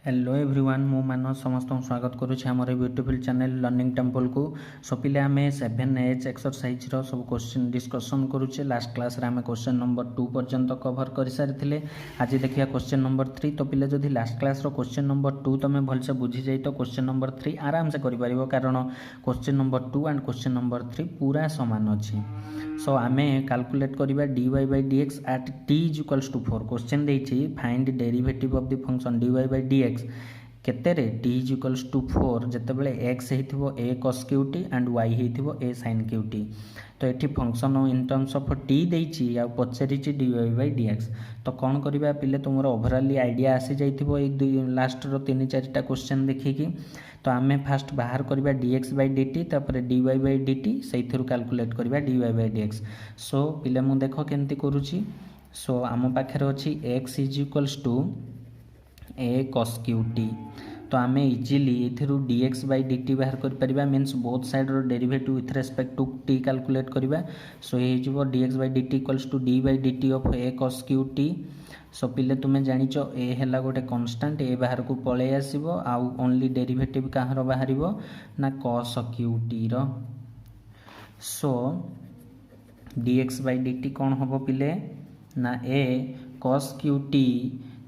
Hello everyone मो मानस समस्त स्वागत करुच्छे आम ब्यूटीफुल चैनल लर्निंग टेम्पल को। सो पिले आम 7H एक्सरसाइज सब क्वेश्चन डिस्कसन करुचे। लास्ट क्लास रे आम क्वेश्चन नंबर 2 पर्यंत कवर कर सारी। आज देखिए क्वेश्चन नंबर 3। तो पिले जदि लास्ट क्लास रो क्वेश्चन नंबर 2 तुम भलसे बुझी जाई तो क्वेश्चन नंबर 3 आराम से कर पारिबो, कारण question number 2 and question number 3 पूरा समान अच्छी। सो आम कैलकुलेट करवा dy by dx at t is equals to 4। Question देछि find derivative of the function dy by dx केते रे t is equals to 4 जेतेबेले x हेथिबो a cos qt and y हेथिबो a sin qt। तो ये function in terms of t देछि आ पचारि dy by dx। तो कौन करबा पिले तुमर ओवरऑल आइडिया आसी जाइथिबो ए लास्ट रो 3-4टा क्वेश्चन देखिकी। तो आम फास्ट बाहर करवा dx by dt तापर dy by dt से कैलकुलेट करवा dy by dx। सो पिले मु देख केमती करूची। सो आम पाखे अच्छी x is equals to a cos qt। तो आम इजिली ये dx by dt बाहर कर मीन्स बोथ साइड रो derivative with respect to t calculate करवा। सो ये dx by dt equals to d by dt of a cos qt। So पिले तुम्हें जानिच ए है गोटे कन्स्टांट ए बाहर को पलि आसो आउ ओनली डेरिवेटिव कहाँ बाहर ना cos qt row. So dx by dt कौन हम पिले ना a cos qt।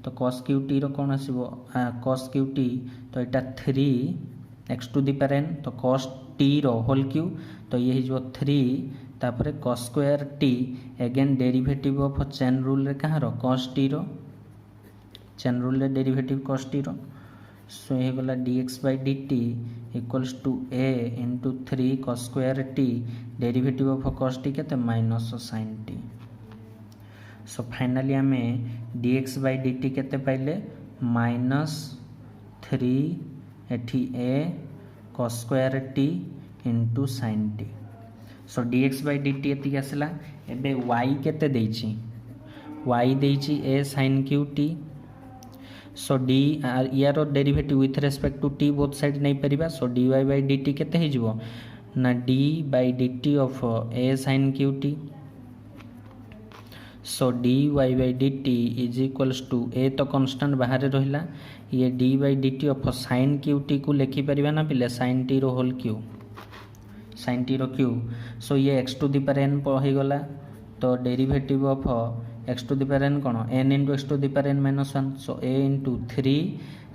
तो cos qt रो कौन आसो cos qt तो यहाँ 3 x to the power n तो cos t रो होल क्यू तो ये हो 3 तापर cos square t again derivative of chain rule रे कहाँ रो cos t रो चेन रूल रे डेरिवेटिव cos t रो। सो ये गला dx by dt equals to a into 3 cos square t derivative of cos t केते minus sin t। So finally आम dx by dt केते पाइले माइनस 3 एठी a cos square t into sin t। So dx by dt एति आसला। एबे y केते देछि y देछि a sin qt। So d यार derivative with respect to t both side नहीं परिबा। सो dy by dt केते हे जिवो ना d by dt of a sin qt। So dy by dt is equals to a तो constant बाहर रहिला ये d by dt ऑफ sin qt को लिखि परिबा ना पिले sin t रो होल क्यू sin t रो क्यू। सो ये x to the power n हो गला। तो derivative of x to the power n कौन n into x to the power n minus 1। So a into 3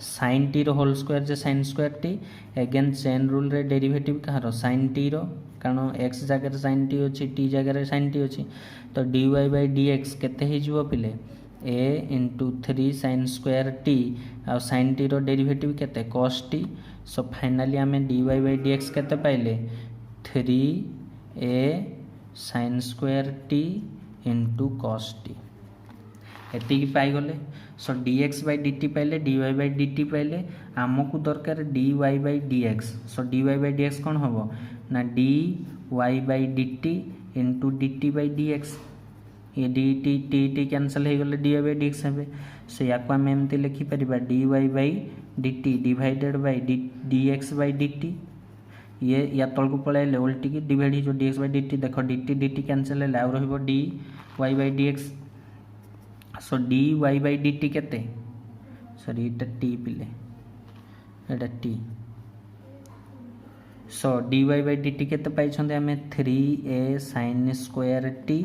sin t रो whole square जे sin square t again chain rule रे derivative कहाँ sin t रो कारण x जगह sin t अच्छी t जगह sin t अच्छी। तो dy by dx केते हे जिवो पिले a into 3 sin square t आ sin t रो डेरिवेटिव केते cos t। सो फाइनली आम dy by dx केते पाइले 3a sin square t into cos t एति पाइगले। सो dx by dt पाइले dy by dt पाइले आमको दरकार dy by dx। So dy by dx कौन हम ना dy by dt into dt by dx ये dt t कैंसल हो गले dy by dx हे। सो या आम एमती लिखिपर dy by dt divided by dx by dt ये या तल को पलैले उल्टी की डिवाइड हो dx by dt देख dt कैंसल है आउ रहिबो dy by dx। So dy by dt केते सॉरी एटा t पिले एटा t। So dy by dt केते पाई छंदे हमें 3a sin square t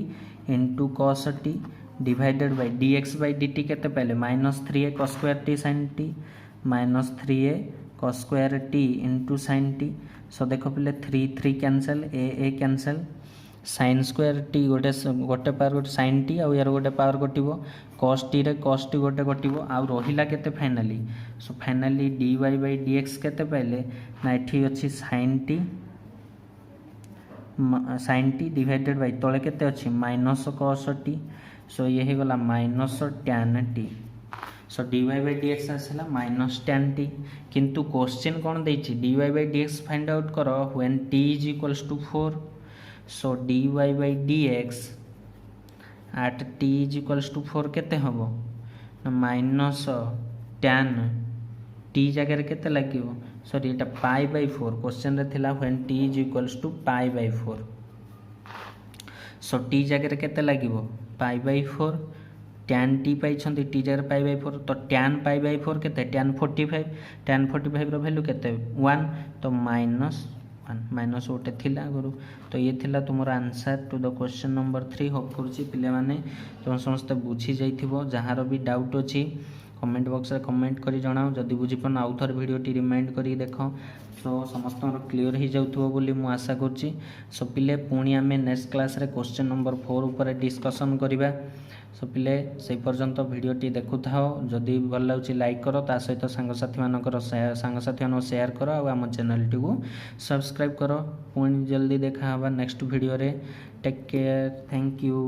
into cos t divided by dx by dt केते पाइले minus 3a cos square t sin t minus 3a cos square t into sin t। सो देखो पिले 3 cancel a cancel sin square t गोटे power गोटे sin t आ यार गोटे power कटिवो cos t रे cos t गोटे कटिवो आ रहिला केते finally. So finally dy by dx केते पाइले ना एठी अछि sin t डिवाइडेड by तळे केते अछि माइनस cos t। सो ये हे गला minus tan t। So dy by dx आसला माइनस tan t किंतु क्वेश्चन कौन देछि dy by dx find out करो when t is equals to 4। So dy by dx at t is equals to 4 केते हबो माइनस tan t जगह केते लागिवो sorry Etah pi by 4 question रे थिला when t is equals to pi by 4। So t जगह केते लागिवो pi by 4 tan t pi t जगह पाई बाई 4 तो tan पाई बाई 4 के tan 45 रैल्यू के 1 तो -1 माइनस गोटे थिला गुरु तो ये थिला तुमर answer to the question number 3 hope करुच्ची पिले माने तुम समस्त बुझी जाइथिबो जहार भी डाउट अछि कमेंट बॉक्स रे कमेंट करी जणाओ जदि बुझी पन आउ थर वीडियो टी रिमाइंड करी देखो सो समस्त क्लियर हो जाउथबो बोली मु आशा करछि सो पिले पुणी आमे नेक्स्ट क्लास रे क्वेश्चन नंबर 4 ऊपर डिस्कशन करिबा सो पिले से पर्यंत वीडियोटी देखु थाओ जदि भल लाଗୁଛି लाइक करो ता सहित सांगसाथी मानकर सांगसाथी मान शेयर करो आ आम चैनल टी को सब्सक्राइब करो पुणी जल्दी देखा हवा नेक्स्ट वीडियो रे टेक केयर थैंक यू।